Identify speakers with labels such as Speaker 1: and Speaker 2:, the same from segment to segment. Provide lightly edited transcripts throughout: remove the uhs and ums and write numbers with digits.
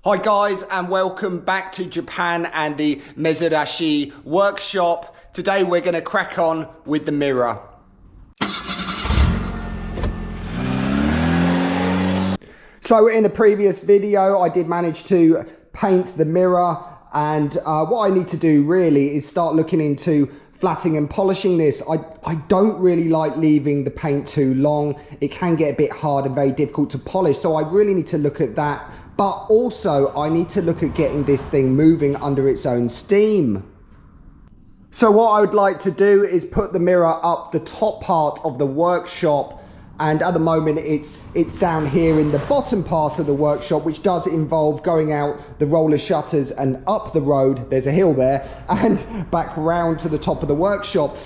Speaker 1: Hi guys, and welcome back to Japan and the Mezurashi workshop. Today we're going to crack on with the Mira. So in the previous video I did manage to paint the Mira, and what I need to do really is start looking into flatting and polishing this. I don't really like leaving the paint too long. It can get a bit hard and very difficult to polish, so I really need to look at that. But also I need to look at getting this thing moving under its own steam. So what I would like to do is put the Mira up the top part of the workshop, and at the moment it's down here in the bottom part of the workshop, which does involve going out the roller shutters and up the road, there's a hill there, and back round to the top of the workshop.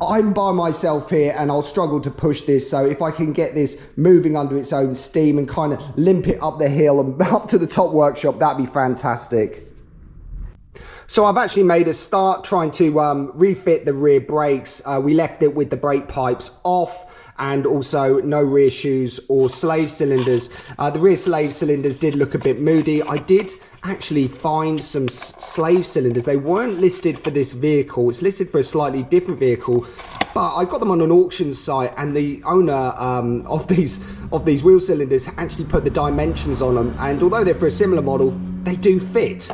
Speaker 1: I'm by myself here and I'll struggle to push this, so if I can get this moving under its own steam and kind of limp it up the hill and up to the top workshop, that'd be fantastic. So I've actually made a start trying to refit the rear brakes. We left it with the brake pipes off, and also no rear shoes or slave cylinders. The rear slave cylinders did look a bit moody. I did actually find some slave cylinders. They weren't listed for this vehicle. It's listed for a slightly different vehicle, but I got them on an auction site, and the owner of these wheel cylinders actually put the dimensions on them, and although they're for a similar model, they do fit.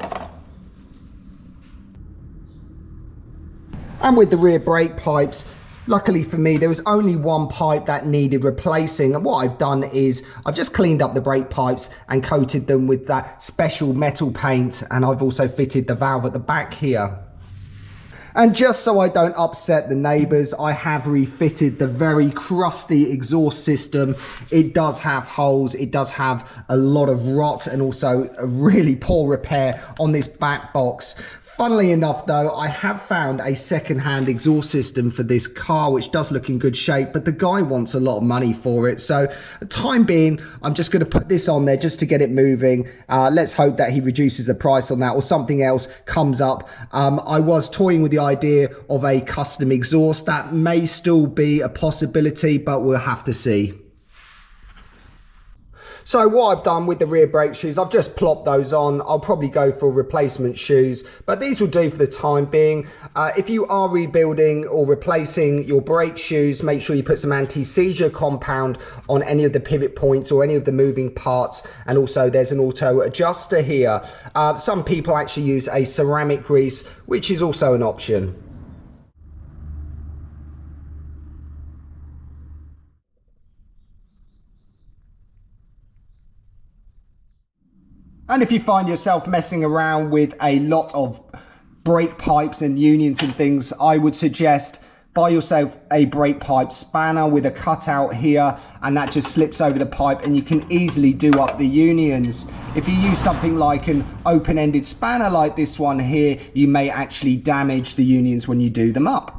Speaker 1: And with the rear brake pipes, luckily for me, there was only one pipe that needed replacing, and what I've done is I've just cleaned up the brake pipes and coated them with that special metal paint, and I've also fitted the valve at the back here. And just so I don't upset the neighbours, I have refitted the very crusty exhaust system. It does have holes, it does have a lot of rot, and also a really poor repair on this back box. Funnily enough though, I have found a second-hand exhaust system for this car, which does look in good shape, but the guy wants a lot of money for it. So for the time being, I'm just going to put this on there just to get it moving. Let's hope that he reduces the price on that, or something else comes up. I was toying with the idea of a custom exhaust. That may still be a possibility, but we'll have to see. So what I've done with the rear brake shoes, I've just plopped those on. I'll probably go for replacement shoes, but these will do for the time being. If you are rebuilding or replacing your brake shoes, make sure you put some anti-seizure compound on any of the pivot points or any of the moving parts. And also there's an auto adjuster here. Some people actually use a ceramic grease, which is also an option. And if you find yourself messing around with a lot of brake pipes and unions and things, I would suggest buy yourself a brake pipe spanner with a cutout here, and that just slips over the pipe and you can easily do up the unions. If you use something like an open-ended spanner like this one here, you may actually damage the unions when you do them up.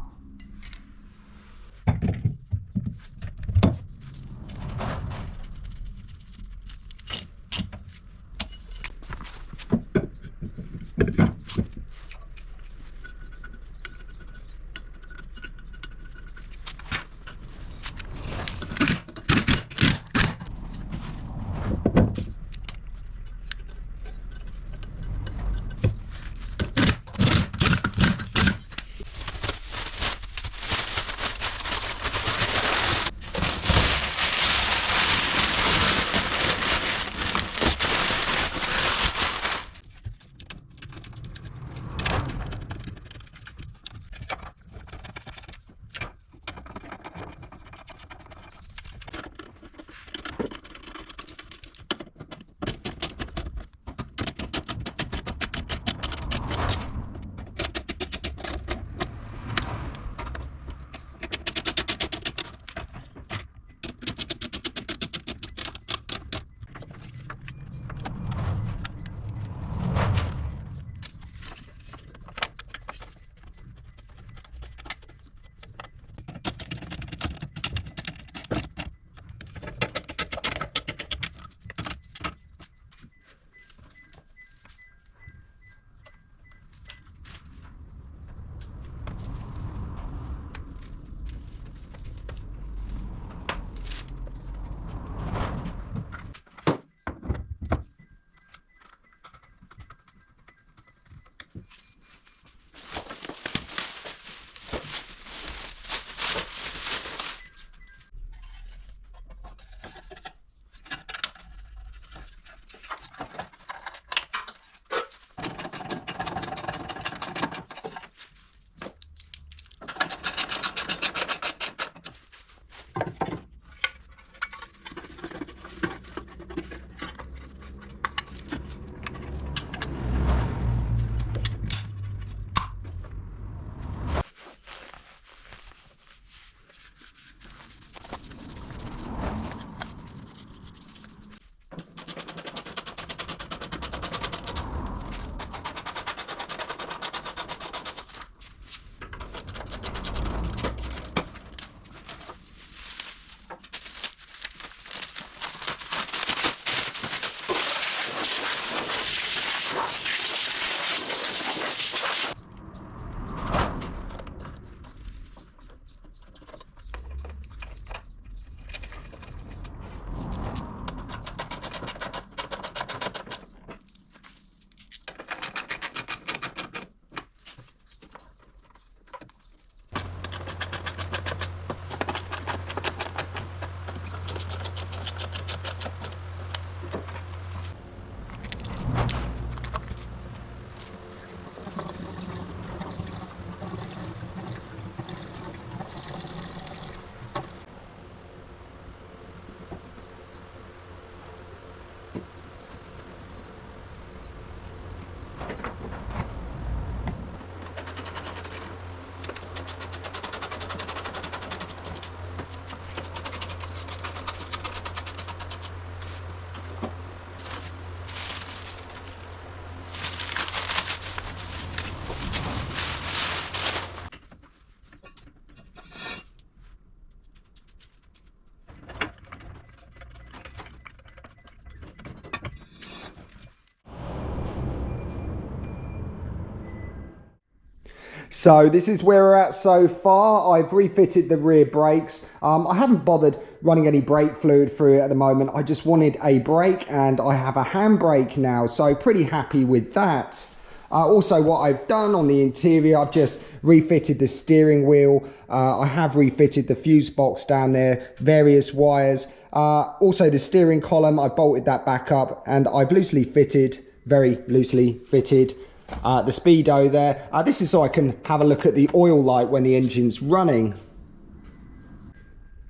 Speaker 1: So this is where we're at so far. I've refitted the rear brakes. I haven't bothered running any brake fluid through it at the moment. I just wanted a brake, and I have a handbrake now, so pretty happy with that. Also, what I've done on the interior, I've just refitted the steering wheel. I have refitted the fuse box down there, various wires. Also the steering column, I bolted that back up, and I've very loosely fitted the speedo there. This is so I can have a look at the oil light when the engine's running.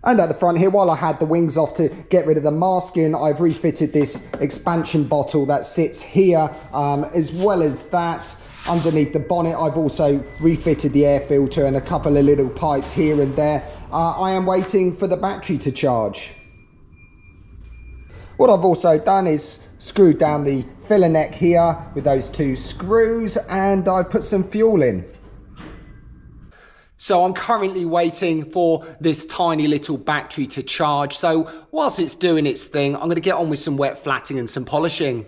Speaker 1: And at the front here, while I had the wings off to get rid of the masking, I've refitted this expansion bottle that sits here, as well as that. Underneath the bonnet, I've also refitted the air filter and a couple of little pipes here and there. I am waiting for the battery to charge. What I've also done is screwed down the filler neck here with those 2 screws, and I've put some fuel in. So I'm currently waiting for this tiny little battery to charge. So whilst it's doing its thing, I'm going to get on with some wet flatting and some polishing.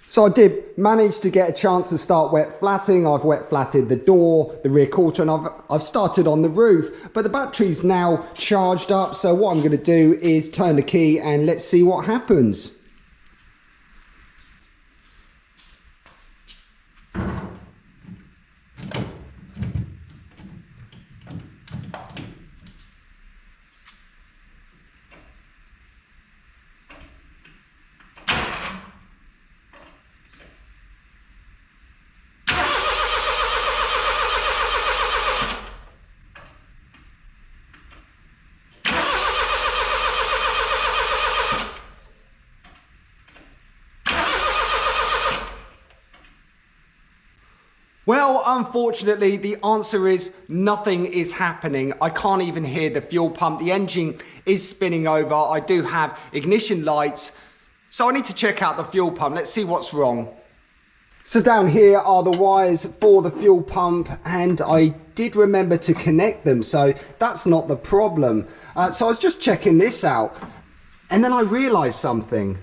Speaker 1: So I did manage to get a chance to start wet flatting. I've wet flatted the door, the rear quarter, and I've started on the roof. But the battery's now charged up, so what I'm going to do is turn the key and let's see what happens. Well, unfortunately, the answer is nothing is happening. I can't even hear the fuel pump. The engine is spinning over. I do have ignition lights, so I need to check out the fuel pump. Let's see what's wrong. So down here are the wires for the fuel pump, and I did remember to connect them, so that's not the problem. So I was just checking this out, and then I realized something,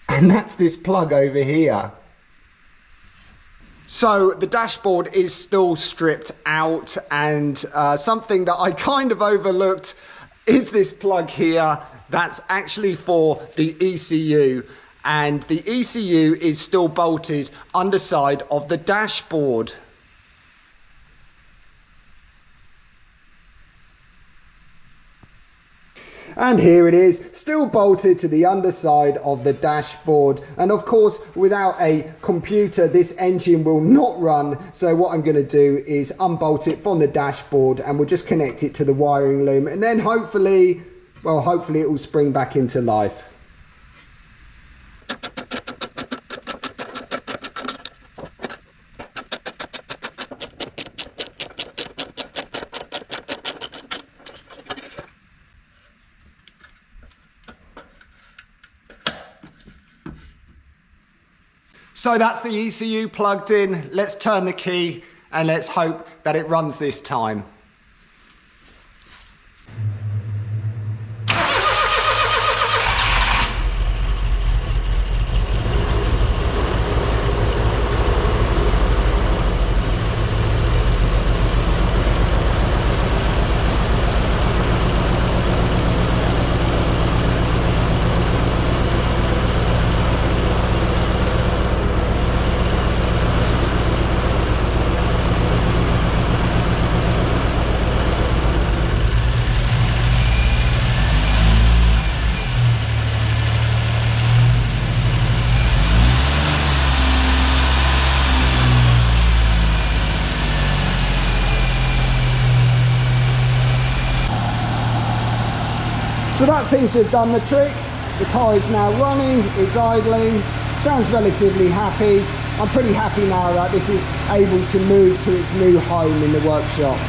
Speaker 1: and that's this plug over here. So the dashboard is still stripped out, and something that I kind of overlooked is this plug here. That's actually for the ECU, and the ECU is still bolted underside of the dashboard. And here it is, still bolted to the underside of the dashboard. And of course, without a computer, this engine will not run. So what I'm going to do is unbolt it from the dashboard, and we'll just connect it to the wiring loom. And then hopefully it will spring back into life. So that's the ECU plugged in. Let's turn the key and let's hope that it runs this time. So that seems to have done the trick. The car is now running, it's idling, sounds relatively happy. I'm pretty happy now that this is able to move to its new home in the workshop.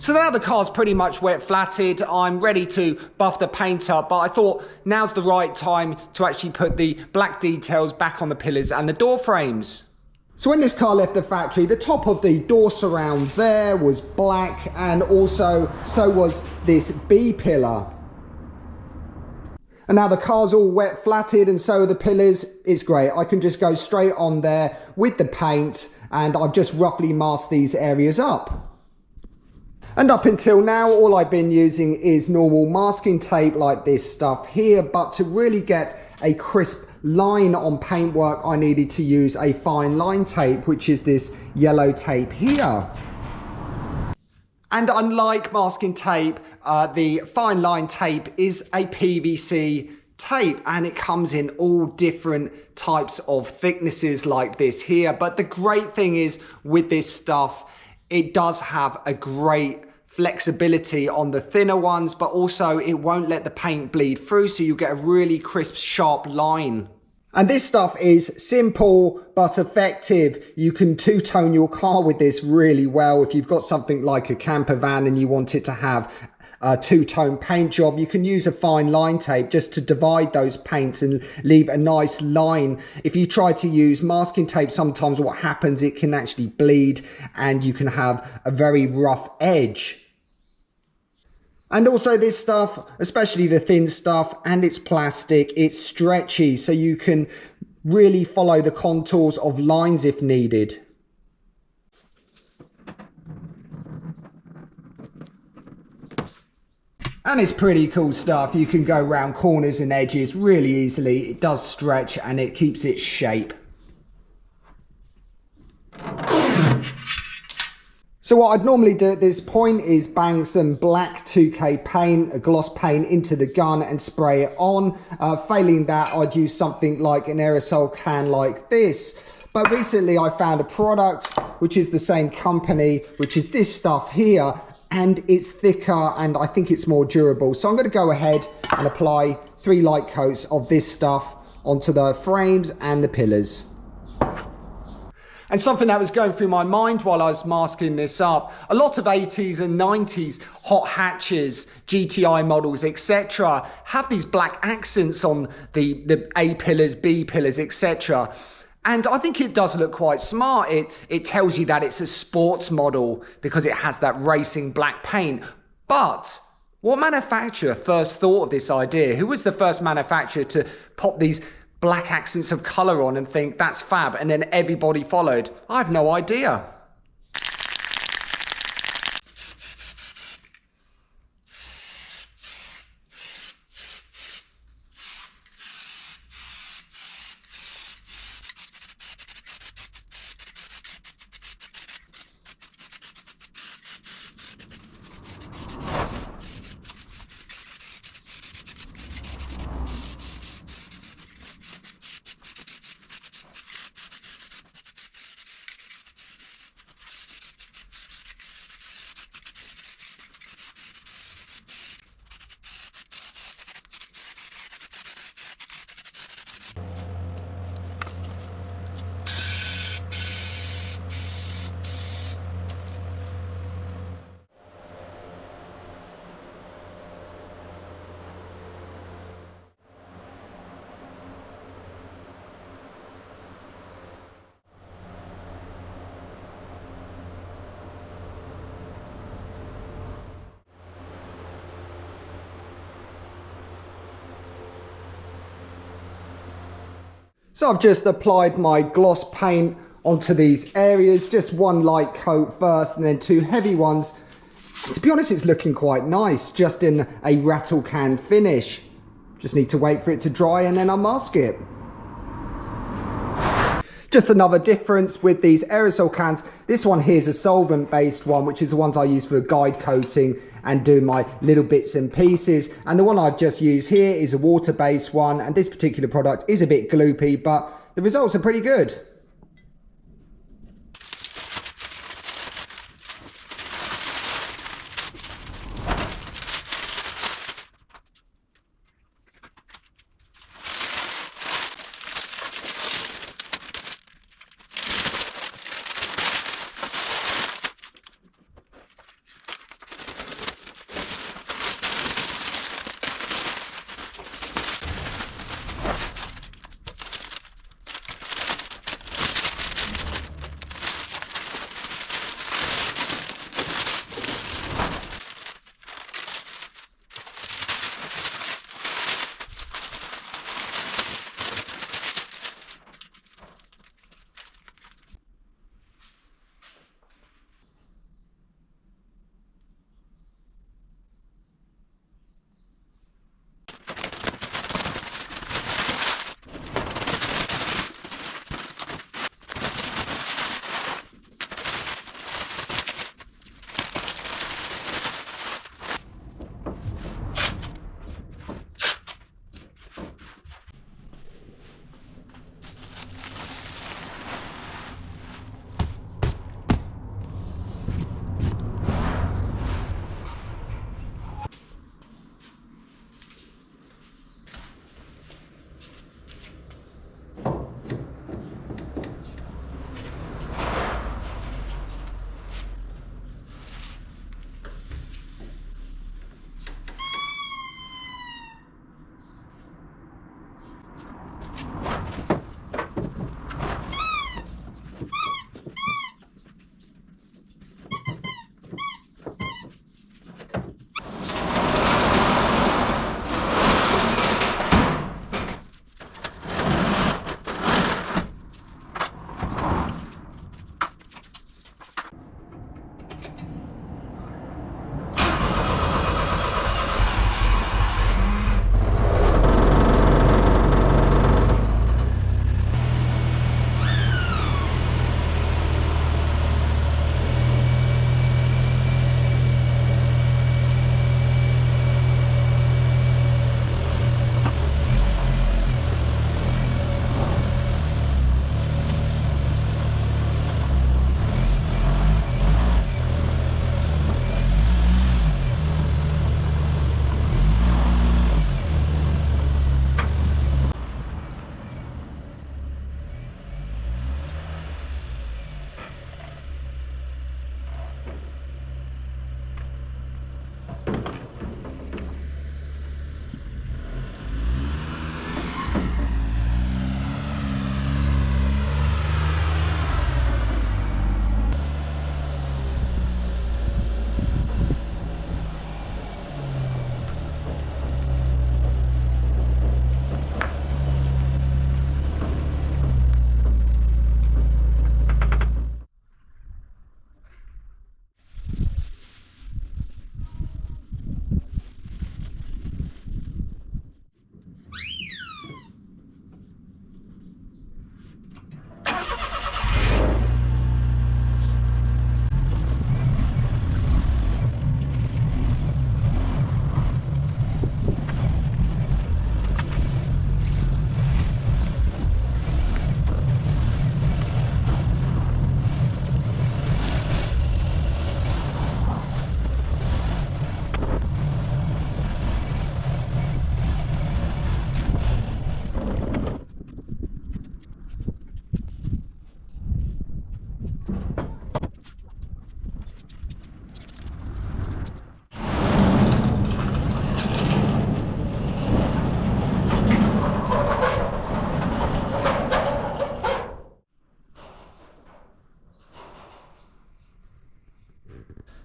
Speaker 1: So now the car's pretty much wet flatted. I'm ready to buff the paint up, but I thought now's the right time to actually put the black details back on the pillars and the door frames. So when this car left the factory, the top of the door surround there was black, and also so was this B pillar. And now the car's all wet flatted and so are the pillars. It's great. I can just go straight on there with the paint, and I've just roughly masked these areas up. And up until now, all I've been using is normal masking tape like this stuff here, but to really get a crisp line on paintwork, I needed to use a fine line tape, which is this yellow tape here. And unlike masking tape, the fine line tape is a PVC tape, and it comes in all different types of thicknesses like this here. But the great thing is with this stuff, it does have a great flexibility on the thinner ones, but also it won't let the paint bleed through, so you get a really crisp, sharp line. And this stuff is simple but effective. You can two-tone your car with this really well. If you've got something like a camper van and you want it to have a two-tone paint job, you can use a fine line tape just to divide those paints and leave a nice line. If you try to use masking tape, sometimes what happens, it can actually bleed and you can have a very rough edge. And also this stuff, especially the thin stuff, and it's plastic, it's stretchy, so you can really follow the contours of lines if needed. And it's pretty cool stuff. You can go around corners and edges really easily. It does stretch and it keeps its shape. So what I'd normally do at this point is bang some black 2K paint, a gloss paint, into the gun and spray it on. Failing that, I'd use something like an aerosol can like this. But recently I found a product which is the same company, which is this stuff here, and it's thicker and I think it's more durable. So I'm going to go ahead and apply 3 light coats of this stuff onto the frames and the pillars. And something that was going through my mind while I was masking this up, a lot of 80s and 90s hot hatches, GTI models, etc. have these black accents on the A pillars, B pillars, etc. And I think it does look quite smart. It tells you that it's a sports model because it has that racing black paint. But what manufacturer first thought of this idea? Who was the first manufacturer to pop these black accents of colour on and think that's fab, and then everybody followed? I have no idea. So I've just applied my gloss paint onto these areas, just one light coat first and then two heavy ones. To be honest, it's looking quite nice, just in a rattle can finish. Just need to wait for it to dry and then unmask it. Just another difference with these aerosol cans. This one here is a solvent based one, which is the ones I use for guide coating and do my little bits and pieces. And the one I've just used here is a water based one. And this particular product is a bit gloopy, but the results are pretty good.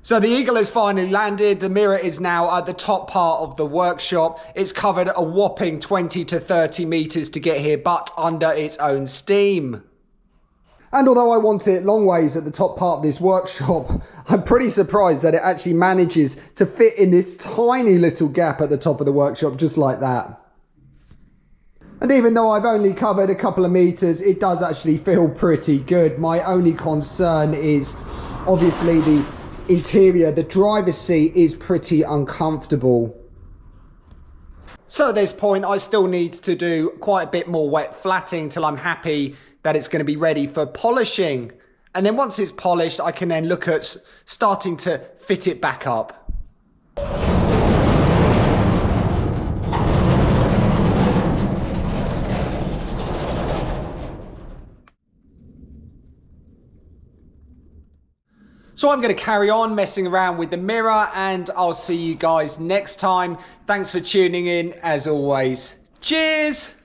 Speaker 1: So the Eagle has finally landed. The Mira is now at the top part of the workshop. It's covered a whopping 20 to 30 meters to get here, but under its own steam. And although I want it long ways at the top part of this workshop, I'm pretty surprised that it actually manages to fit in this tiny little gap at the top of the workshop, just like that. And even though I've only covered a couple of meters, it does actually feel pretty good. My only concern is obviously the interior. The driver's seat is pretty uncomfortable. So at this point, I still need to do quite a bit more wet flatting till I'm happy that it's going to be ready for polishing. And then once it's polished, I can then look at starting to fit it back up. So I'm going to carry on messing around with the Mira, and I'll see you guys next time. Thanks for tuning in as always. Cheers!